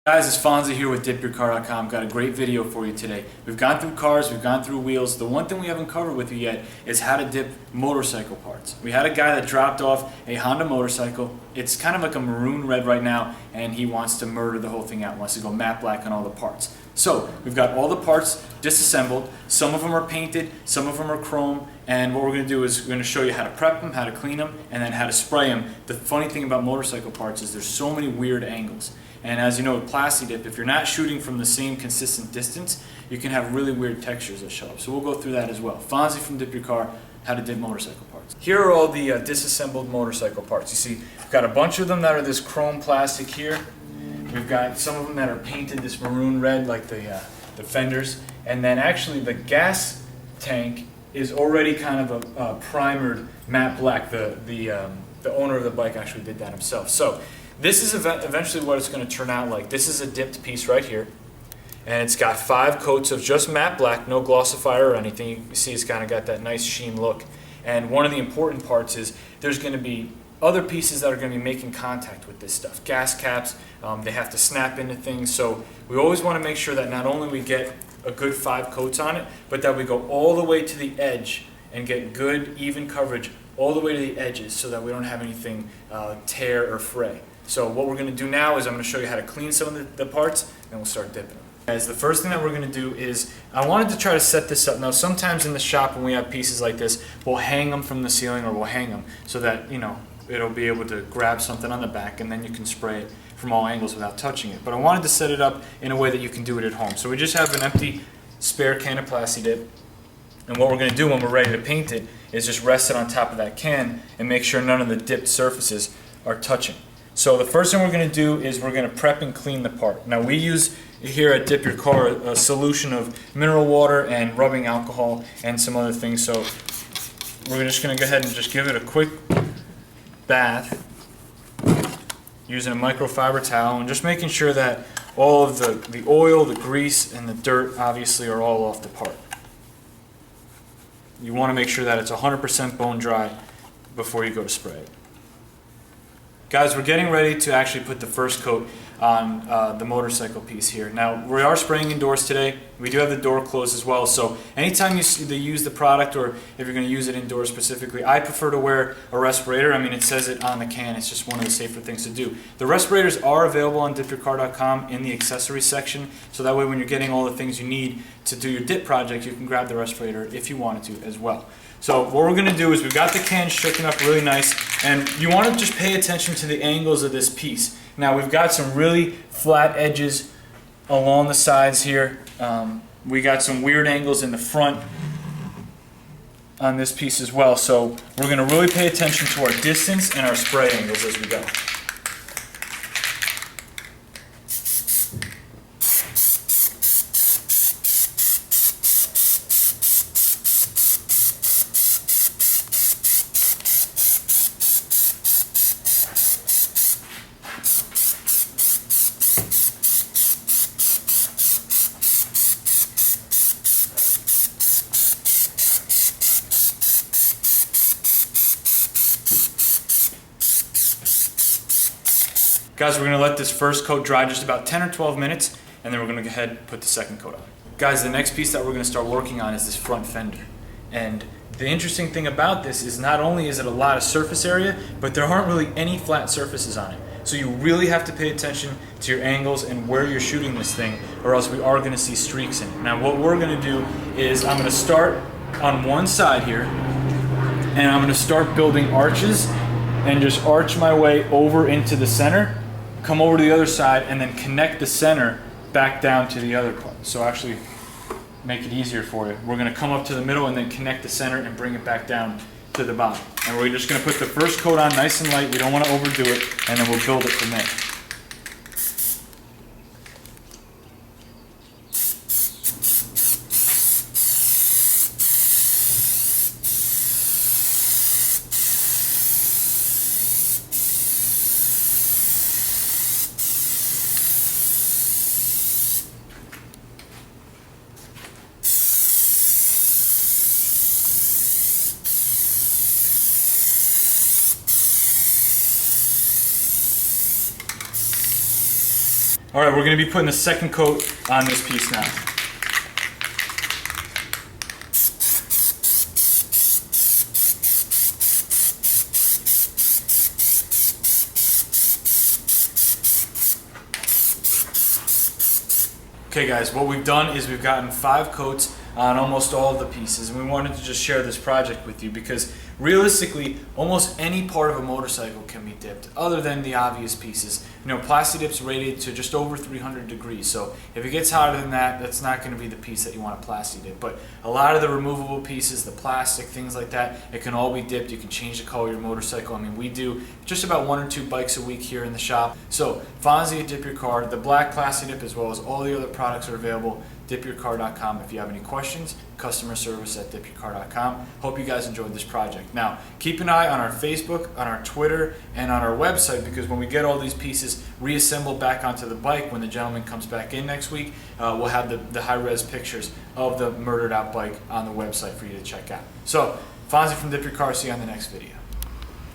Guys, it's Fonzie here with DipYourCar.com. Got a great video for you today. We've gone through cars, we've gone through wheels. The one thing we haven't covered with you yet is how to dip motorcycle parts. We had a guy that dropped off a Honda motorcycle. It's kind of like a maroon red right now, and he wants to murder the whole thing out. Wants to go matte black on all the parts. So we've got all the parts disassembled. Some of them are painted, some of them are chrome, and what we're going to do is we're going to show you how to prep them, how to clean them, and then how to spray them. The funny thing about motorcycle parts is there's so many weird angles. And as you know with Plasti Dip, if you're not shooting from the same consistent distance, you can have really weird textures that show up. So we'll go through that as well. Fonzie from Dip Your Car, how to dip motorcycle parts. Here are all the disassembled motorcycle parts. You see, we've got a bunch of them that are this chrome plastic here. We've got some of them that are painted this maroon red like the fenders. And then actually the gas tank is already kind of a primered matte black. The owner of the bike actually did that himself. So this is eventually what it's going to turn out like. This is a dipped piece right here, and it's got 5 coats of just matte black, no glossifier or anything. You can see it's kind of got that nice sheen look. And one of the important parts is there's going to be other pieces that are going to be making contact with this stuff. Gas caps, they have to snap into things, so we always want to make sure that not only we get a good 5 coats on it, but that we go all the way to the edge and get good even coverage all the way to the edges so that we don't have anything tear or fray. So what we're going to do now is I'm going to show you how to clean some of the parts, and we'll start dipping them. Guys, the first thing that we're going to do is I wanted to try to set this up. Now sometimes in the shop when we have pieces like this, we'll hang them from the ceiling, or we'll hang them so that, you know, it'll be able to grab something on the back, and then you can spray it from all angles without touching it. But I wanted to set it up in a way that you can do it at home. So we just have an empty spare can of Plasti Dip, and what we're going to do when we're ready to paint it is just rest it on top of that can and make sure none of the dipped surfaces are touching. So the first thing we're going to do is we're going to prep and clean the part. Now we use here at Dip Your Car a solution of mineral water and rubbing alcohol and some other things. So we're just going to go ahead and just give it a quick bath using a microfiber towel, and just making sure that all of the oil, the grease, and the dirt obviously are all off the part. You want to make sure that it's 100% bone dry before you go to spray it. Guys, we're getting ready to actually put the first coat on the motorcycle piece here. Now, we are spraying indoors today. We do have the door closed as well, so anytime you use the product, or if you're going to use it indoors specifically, I prefer to wear a respirator. I mean, it says it on the can. It's just one of the safer things to do. The respirators are available on DipYourCar.com in the accessories section, so that way when you're getting all the things you need to do your dip project, you can grab the respirator if you wanted to as well. So what we're going to do is we've got the can shaken up really nice, and you want to just pay attention to the angles of this piece. Now we've got some really flat edges along the sides here. We got some weird angles in the front on this piece as well. So we're going to really pay attention to our distance and our spray angles as we go. Guys, we're going to let this first coat dry just about 10 or 12 minutes, and then we're going to go ahead and put the second coat on. Guys, the next piece that we're going to start working on is this front fender. And the interesting thing about this is not only is it a lot of surface area, but there aren't really any flat surfaces on it. So you really have to pay attention to your angles and where you're shooting this thing, or else we are going to see streaks in it. Now what we're going to do is I'm going to start on one side here, and I'm going to start building arches and just arch my way over into the center, come over to the other side, and then connect the center back down to the other part. So actually make it easier for you. We're going to come up to the middle and then connect the center and bring it back down to the bottom. And we're just going to put the first coat on nice and light. We don't want to overdo it, and then we'll build it from there. All right, we're gonna be putting the second coat on this piece now. Okay guys, what we've done is we've gotten 5 coats on almost all of the pieces, and we wanted to just share this project with you because realistically almost any part of a motorcycle can be dipped other than the obvious pieces. You know, Plasti Dip's rated to just over 300 degrees, so if it gets hotter than that, that's not going to be the piece that you want to Plasti Dip. But a lot of the removable pieces, the plastic, things like that, it can all be dipped. You can change the color of your motorcycle. I mean, we do just about 1 or 2 bikes a week here in the shop. So Fonzie at Dip Your Car, the black Plasti Dip as well as all the other products are available. DipYourCar.com if you have any questions. CustomerService at DipYourCar.com. Hope you guys enjoyed this project. Now, keep an eye on our Facebook, on our Twitter, and on our website, because when we get all these pieces reassembled back onto the bike, when the gentleman comes back in next week, we'll have the high-res pictures of the murdered out bike on the website for you to check out. So, Fonzie from Dip Your Car, see you on the next video.